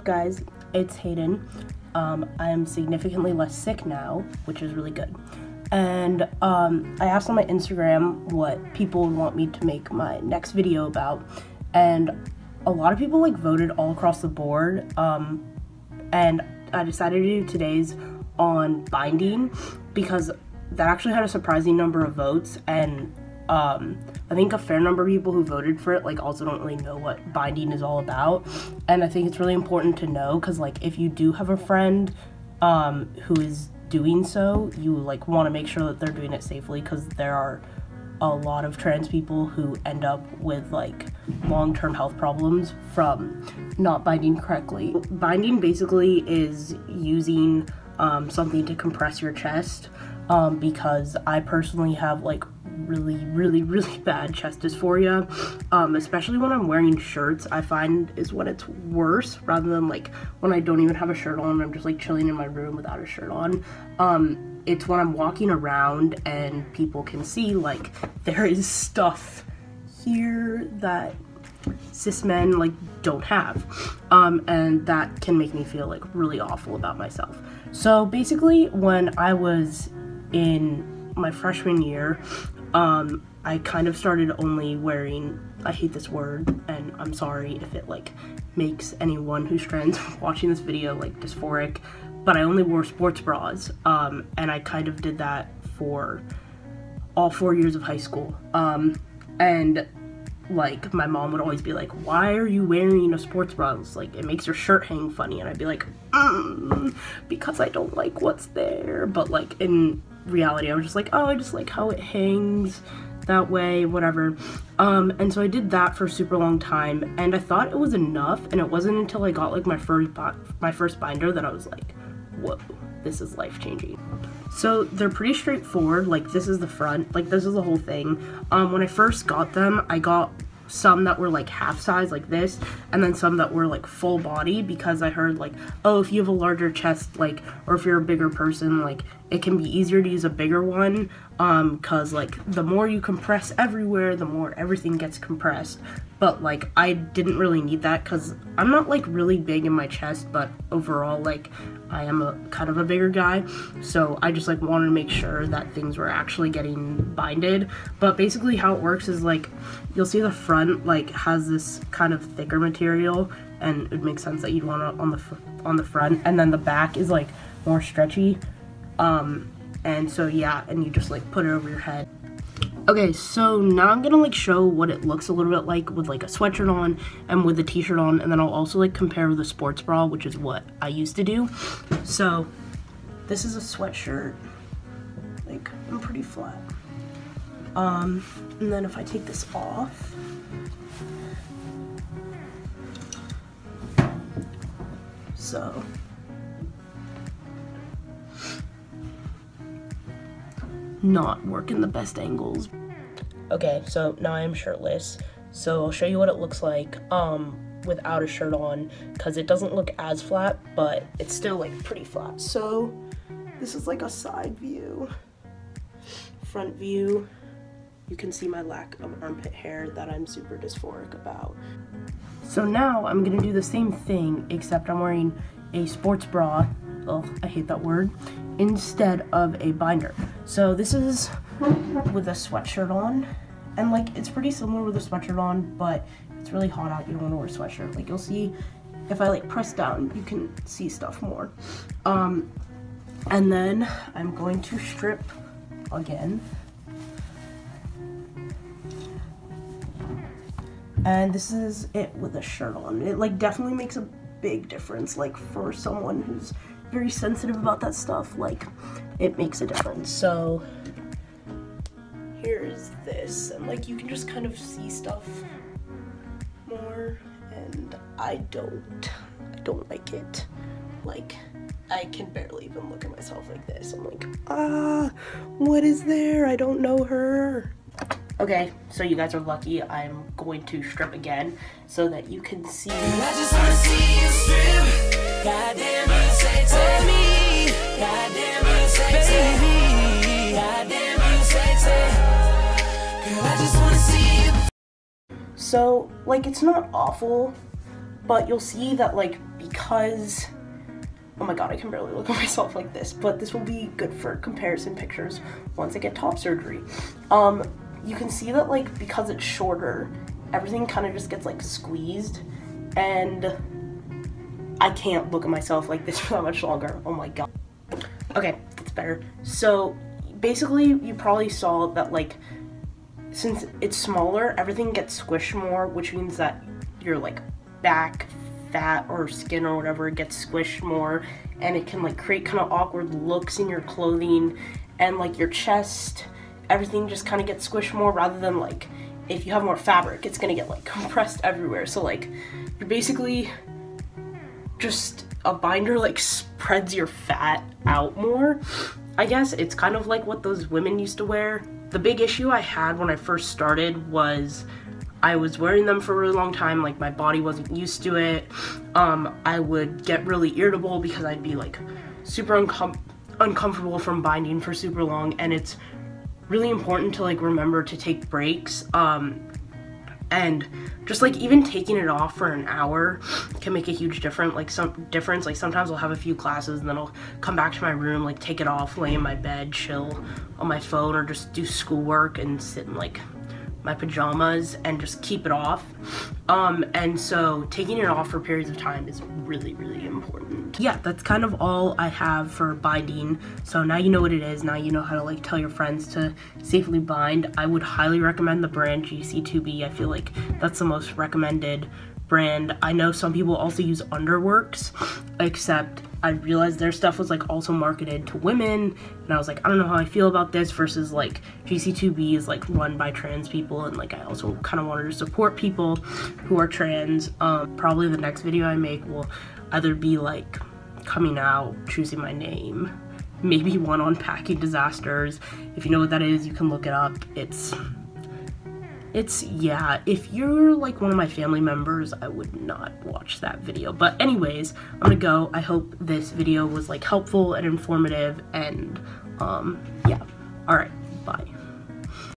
up, guys? It's Hayden. I am significantly less sick now, which is really good. And I asked on my Instagram what people would want me to make my next video about, and a lot of people voted all across the board. And I decided to do today's on binding because that actually had a surprising number of votes, and I think a fair number of people who voted for it also don't really know what binding is all about. And I think it's really important to know because if you do have a friend who is doing so, you want to make sure that they're doing it safely, because there are a lot of trans people who end up with long-term health problems from not binding correctly. Binding basically is using something to compress your chest, because I personally have really bad chest dysphoria, especially when I'm wearing shirts. I find is when it's worse, rather than when I don't even have a shirt on, I'm just chilling in my room without a shirt on. It's when I'm walking around and people can see there is stuff here that cis men don't have, and that can make me feel really awful about myself. So basically, when I was in my freshman year, I kind of started only wearing, I hate this word, and I'm sorry if it makes anyone who's trans watching this video dysphoric, but I only wore sports bras, and I kind of did that for all 4 years of high school. And my mom would always be like, why are you wearing a sports bra? It's it makes your shirt hang funny. And I'd be like, because I don't like what's there. But in reality, I was just oh, I just like how it hangs that way, whatever. And so I did that for a super long time, and I thought it was enough, and it wasn't until I got my first binder that I was like, whoa, this is life-changing. So they're pretty straightforward. This is the front, this is the whole thing. When I first got them, I got some that were half size this, and then some that were full body, because I heard oh, if you have a larger chest, or if you're a bigger person, it can be easier to use a bigger one, cause the more you compress everywhere, the more everything gets compressed. But I didn't really need that, cause I'm not really big in my chest, but overall I am a kind of a bigger guy, so I just wanted to make sure that things were actually getting binded. But basically how it works is you'll see the front has this kind of thicker material, and it makes sense that you'd want it on the front, and then the back is more stretchy, and so yeah, and you just put it over your head. Okay, so now I'm gonna show what it looks a little bit with a sweatshirt on and with a t-shirt on, and then I'll also compare with a sports bra, which is what I used to do. So this is a sweatshirt, I'm pretty flat. And then if I take this off, so not working the best angles. Okay, so now I am shirtless, so I'll show you what it looks like without a shirt on, because it doesn't look as flat, but it's still pretty flat. So this is a side view. Front view, you can see my lack of armpit hair that I'm super dysphoric about. So now I'm gonna do the same thing, except I'm wearing a sports bra, ugh, I hate that word, instead of a binder. So this is with a sweatshirt on, and it's pretty similar with a sweatshirt on, but it's really hot out, you don't want to wear a sweatshirt. You'll see if I press down, you can see stuff more. And then I'm going to strip again. And this is it with a shirt on. It definitely makes a big difference, for someone who's very sensitive about that stuff, it makes a difference. So here's this, and you can just kind of see stuff more, and I don't like it. I can barely even look at myself like this. I'm what is there? I don't know her. Okay, so you guys are lucky. I'm going to strip again so that you can see. I just wanna see you strip. Goddamn, you sexy me. Goddamn, you sexy me. Goddamn, you sexy. Girl, I just wanna see you. So, it's not awful, but you'll see that, because, oh my god, I can barely look at myself like this, but this will be good for comparison pictures once I get top surgery. You can see that, like, because it's shorter, everything kind of just gets, like, squeezed, and I can't look at myself like this for that much longer. Oh my god. Okay, it's better. So, basically, you probably saw that, like, since it's smaller, everything gets squished more, which means that your, like, back fat or skin or whatever gets squished more, and it can, like, create kind of awkward looks in your clothing, and, like, your chest, everything just kind of gets squished more, rather than, like, if you have more fabric, it's gonna get, like, compressed everywhere. So, like, you're basically just, a binder, like, spreads your fat out more. I guess it's kind of like what those women used to wear. The big issue I had when I first started was I was wearing them for a really long time, like, my body wasn't used to it. I would get really irritable because I'd be, like, super uncomfortable from binding for super long, and it's really important to, like, remember to take breaks, and just, like, even taking it off for an hour can make a huge difference. Like, sometimes I'll have a few classes and then I'll come back to my room, like, take it off, lay in my bed, chill on my phone, or just do schoolwork and sit in, like, my pajamas and just keep it off. And so taking it off for periods of time is really, really important. Yeah, that's kind of all I have for binding. So now you know what it is, now you know how to, like, tell your friends to safely bind. I would highly recommend the brand GC2B. I feel like that's the most recommended brand. I know some people also use Underworks, except I realized their stuff was, like, also marketed to women, and I was like, I don't know how I feel about this, versus, like, GC2B is, like, run by trans people, and, like, I also kind of wanted to support people who are trans. Probably the next video I make will either be, like, coming out, choosing my name, maybe one on packing disasters. If you know what that is, you can look it up. Yeah, if you're, like, one of my family members, I would not watch that video. But anyways, I'm gonna go. I hope this video was, like, helpful and informative, and yeah. Alright, bye.